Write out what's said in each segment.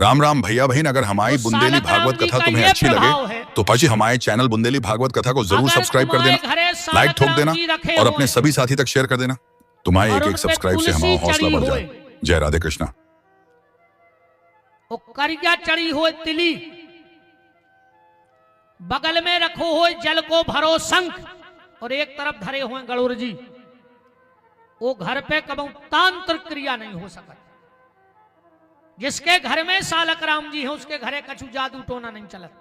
राम राम भैया बहन, अगर हमारी तो बुंदेली सालक राम भागवत जी कथा का तुम्हें ये अच्छी प्रभाव लगे है। तो पाजी हमारे चैनल बुंदेली भागवत कथा को जरूर अगर सब्सक्राइब कर तुम्हारे देना, घरे लाइक सालक ठोक राम देना जी रखे और होए अपने सभी साथी तक शेयर कर देना। तुम्हारे और एक उन एक पे सब्सक्राइब से तुलसी हमारा हौसला चढ़ी बढ़ होए, जाए। जय राधे कृष्णा। वो करिया चढ़ी होए तिली, बगल में रखो होए जल को भरो शंख, और एक तरफ धरे हुए गणुर जी। वो घर पे कबू तांत्रिक क्रिया नहीं हो सकती। जिसके घर में सालक राम जी है उसके घरे कछु जादू टोना नहीं चलत।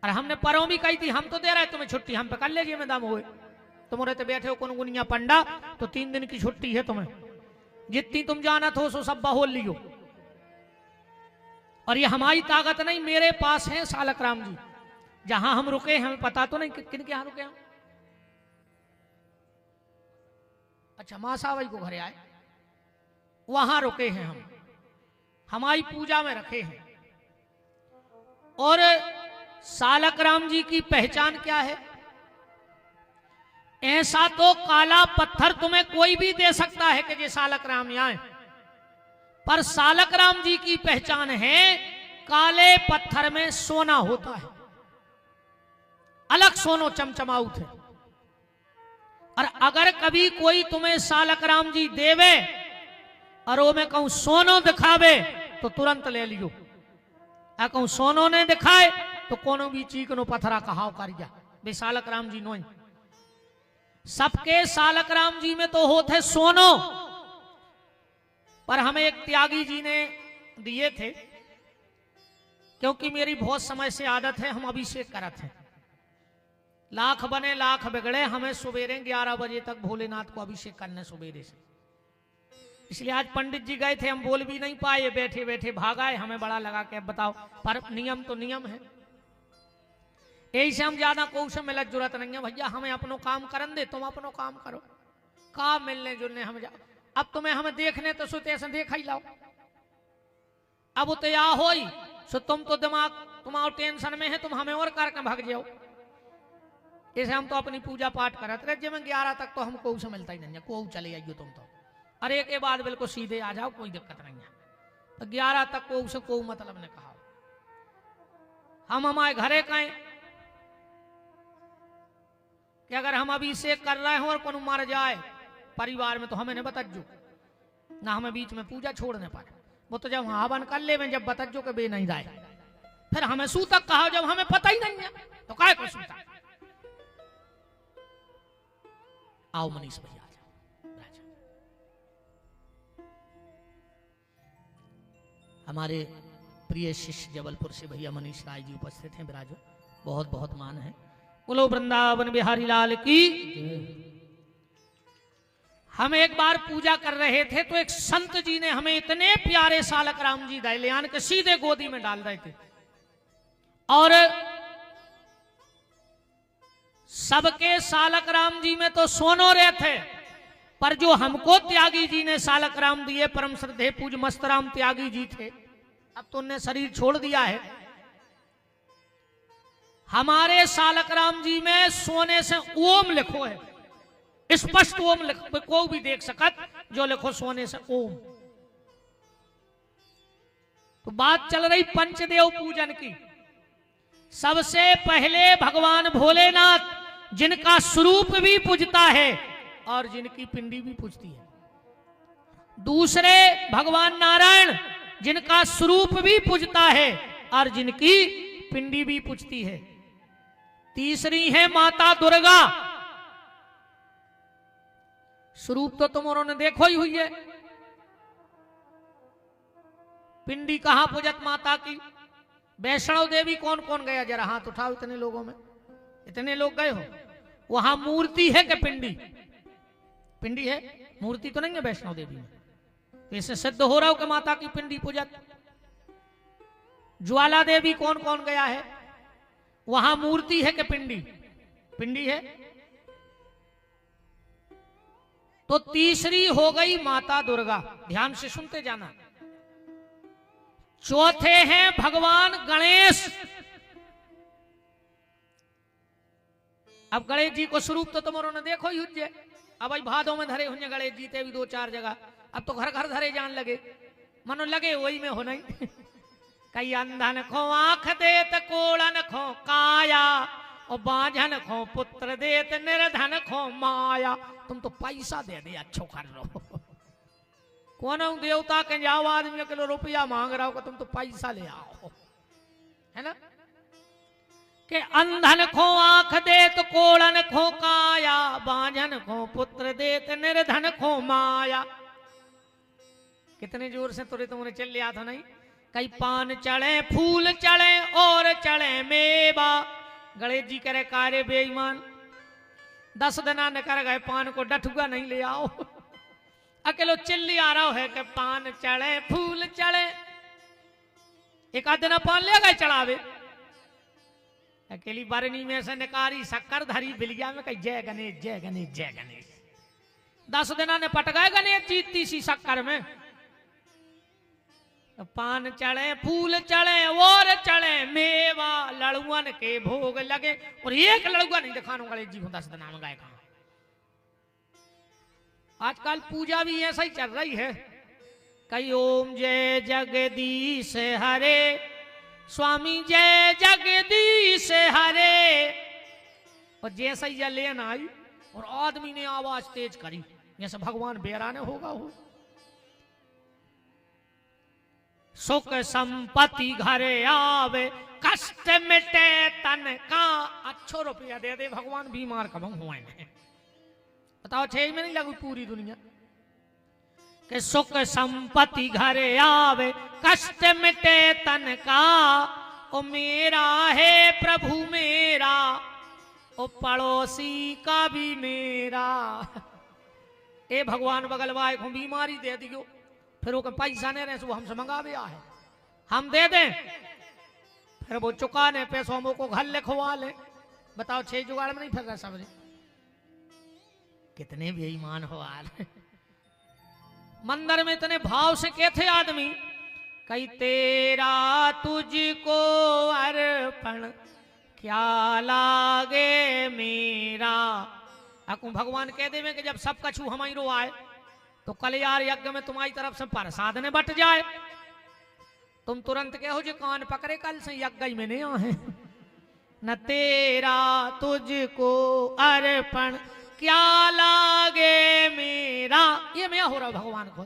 और हमने परों भी कही थी, हम तो दे रहे तुम्हें छुट्टी, हम पे कर लीजिए में दम हुए। तुम रहते बैठे हो कौन गुनिया पंडा, तो 3 दिन की छुट्टी है तुम्हें, जितनी तुम जानत हो सो सब बहोल लियो। और ये हमारी ताकत नहीं, मेरे पास है सालक राम जी। जहां हम रुके हमें पता तो नहीं किन के यहां रुके हम। अच्छा, मासाबाई को घरे आए, वहां रुके हैं हम, हमारी पूजा में रखे हैं। और सालक राम जी की पहचान क्या है? ऐसा तो काला पत्थर तुम्हें कोई भी दे सकता है कि ये सालक राम आए, पर सालक राम जी की पहचान है काले पत्थर में सोना होता है, अलग सोनो चमचमाउत है। और अगर कभी कोई तुम्हें सालक राम जी देवे और वो में कहूं सोनो दिखावे तो तुरंत ले लियो। कहूं सोनो ने दिखाए तो कोनो भी चीकनो पत्थरा कहाव कर जा, बे सालक राम जी नो। सबके सालक राम जी में तो होते सोनो, पर हमें एक त्यागी जी ने दिए थे, क्योंकि मेरी बहुत समय से आदत है, हम अभिषेक करते हैं। लाख बने लाख बिगड़े, हमें सवेरे 11 बजे तक भोलेनाथ को अभिषेक करने सवेरे से। इसलिए आज पंडित जी गए थे, हम बोल भी नहीं पाए, बैठे बैठे भागाए, हमें बड़ा लगा के बताओ, पर नियम तो नियम है। यही से हम ज्यादा कोई से मिलत जरूरत नहीं है भैया, हमें अपनो काम करन दे, तुम अपनो काम करो। काम मिलने जुलने हम जाओ, अब तुम्हें हमें देखने तो सुते से देख ही लाओ। अब वो तो या हो सो तुम तो दिमाग तुम्हारा टेंशन में है, तुम हमें और करके भाग जाओ। इसे हम तो अपनी पूजा पाठ करते रहे, जब 11 तक तो हमको उसे मिलता ही नहीं है, को चले आइयो तुम तो, अरे के बाद बिल्कुल सीधे आ जाओ, कोई दिक्कत नहीं है। तो 11 तक को उसे कोई मतलब ने कहा। हम हमारे घरे कहें कि अगर हम अभिषेक कर रहे हो और कोई मर जाए परिवार में तो हमें नहीं बतज्जो, ना हमें बीच में पूजा छोड़ने पाए। वो तो जब हवन कर ले में जब बतज्जो के बे नहीं जाए, फिर हमें सूतक कहा जब हमें पता ही नहीं है तो काय को सूतक। आओ मनीष भैया, हमारे प्रिय शिष्य जबलपुर से भैया मनीष राय जी उपस्थित हैं, विराजो, बहुत बहुत मान है। बोलो वृंदावन बिहारी लाल की। हम एक बार पूजा कर रहे थे तो एक संत जी ने हमें इतने प्यारे सालक राम जी दयान के सीधे गोदी में डाल रहे थे, और सबके सालक राम जी में तो सोनो रहे थे, पर जो हमको त्यागी जी ने सालक राम दिए, परम श्रद्धेय पूज मस्तराम त्यागी जी थे, अब तो उन्हें शरीर छोड़ दिया है। हमारे सालक राम जी में सोने से ओम लिखो है, स्पष्ट ओम लिखो, कोई भी देख सकत जो लिखो सोने से ओम। तो बात चल रही पंचदेव पूजन की। सबसे पहले भगवान भोलेनाथ, जिनका स्वरूप भी पूजता है और जिनकी पिंडी भी पूजती है। दूसरे भगवान नारायण, जिनका स्वरूप भी पूजता है और जिनकी पिंडी भी पूजती है। तीसरी है माता दुर्गा, स्वरूप तो तुम ने देखो ही हुई है, पिंडी कहां पूजत माता की। वैष्णव देवी कौन कौन गया, जरा हाथ उठाओ, इतने लोगों में इतने लोग गए हो। वहां मूर्ति है कि पिंडी? पिंडी है, मूर्ति तो नहीं है वैष्णव देवी में। तो इससे सिद्ध हो रहा हो कि माता की पिंडी पूजत। ज्वाला देवी कौन कौन गया है, वहां मूर्ति है कि पिंडी? पिंडी है। तो तीसरी हो गई माता दुर्गा, ध्यान से सुनते जाना। चौथे हैं भगवान गणेश। अब गणेश जी को स्वरूप तो तुम ने देखो ही हुए, अब भाई भादों में धरे हुए गणेश जी ते भी 2-4 जगह अब तो घर घर धरे जान लगे, मनो लगे वही में हो नहीं। कई अंधन खो आंख देत कोड़न खो काया, और बांझन खो पुत्र देत निर्धन खो माया। तुम तो पैसा दे दे अच्छो कर लो। कौन देवता के जाओ आदमी किलो रुपया मांग रहा हो, तुम तो पैसा ले आओ, है ना। के अंधन खो आंख देत कोड़न खो काया, बांझन खो पुत्र देत निर्धन खो माया। कितने जोर से तुरे तुमने चल लिया था नहीं। कई पान चढ़े फूल चढ़े और चढ़े मेवा। गणेश जी करे कार्य बेईमान, 10 दिना न कर गए पान को डठुआ नहीं ले आओ। अकेलो चिल्ली आ रहा है कि पान चढ़े फूल चढ़े, एक आध दिन पान ले गए चढ़ावे। अकेली बरनी में से निकारी शक्कर धरी बिलिया में कही जय गणेश जय गणेश जय गणेश। 10 दिना ने पट गए गणेश जी तीसी शक्कर में। पान चढ़े फूल चढ़े और चढ़े मेवा, लड़ुअन के भोग लगे। और एक लड़ुआ नहीं दिखानो गणेश जी को 10 दिना में गए कहां। आजकल पूजा भी ऐसा ही चल रही है। कई ओम जय जगदीश हरे, स्वामी जय जगदीश हरे। और जैसा ही लेन आई और आदमी ने आवाज तेज करी जैसे भगवान बेराने होगा हो। सुख संपत्ति घरे आवे, कष्ट मिटे तन का। अच्छो रुपया दे दे भगवान, बीमार कब हुआ है बताओ। 6 में नहीं लगू पूरी दुनिया के सुख संपत्ति घरे आवे, कष्ट मिटे तन का। ओ मेरा है प्रभु मेरा, ओ पड़ोसी का भी मेरा। ए भगवान बगल वाले को बीमारी दे दियो, फिर वो पैसा नहीं रहे वो हमसे मंगा भी है, हम दे दें, फिर वो चुकाने पैसों हम को घर लिखवा ले। बताओ 6 जुगाड़ में नहीं फिर रहा समझे। कितने बेईमान हो आल। मंदिर में इतने भाव से कहते आदमी, कई तेरा तुझको अर्पण क्या लागे मेरा। अकू भगवान कह देवे कि जब सब कछु हमारी रो आए तो कल यार यज्ञ में तुम्हारी तरफ से प्रसाद ने बट जाए, तुम तुरंत कहो जो कान पकड़े कल से यज्ञ में नहीं आए। न तेरा तुझको अर्पण क्या लागे मेरा। ये मैं हो रहा भगवान को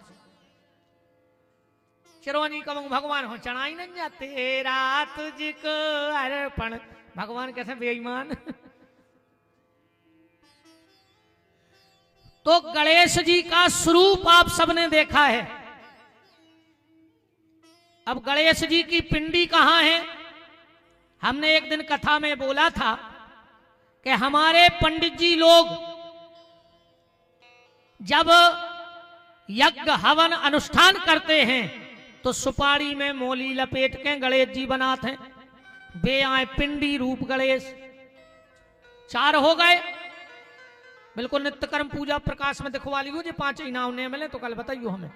चिरोनी कमंग भगवान हो चढ़ाई नहीं जा। तेरा तुझको अर्पण, भगवान कैसे बेईमान। तो गणेश जी का स्वरूप आप सबने देखा है। अब गणेश जी की पिंडी कहां है। हमने एक दिन कथा में बोला था कि हमारे पंडित जी लोग जब यज्ञ हवन अनुष्ठान करते हैं तो सुपारी में मोली लपेट के गणेश जी बनाते हैं। वे आए पिंडी रूप गणेश। 4 हो गए। बिल्कुल नित्य कर्म पूजा प्रकाश में दिखवा लियो जो 5 इनाम नहीं मिले तो कल बताइयो हमें।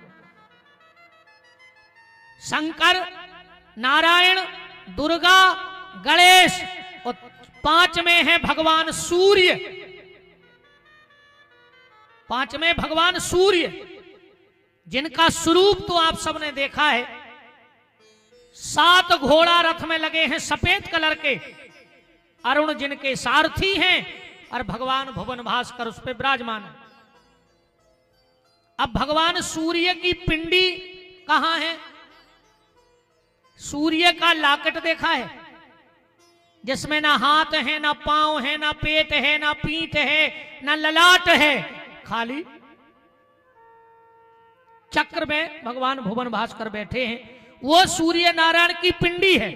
शंकर, नारायण, दुर्गा, गणेश और 5 में है भगवान सूर्य। 5 में भगवान सूर्य जिनका स्वरूप तो आप सबने देखा है। 7 घोड़ा रथ में लगे हैं सफेद कलर के, अरुण जिनके सारथी हैं और भगवान भुवन भास्कर उस पर विराजमान है। अब भगवान सूर्य की पिंडी कहां है। सूर्य का लाकट देखा है जिसमें ना हाथ है, ना पांव है, ना पेट है, ना पीठ है, ना ललाट है, खाली चक्र में भगवान भुवन भास्कर बैठे हैं। वो सूर्य नारायण की पिंडी है।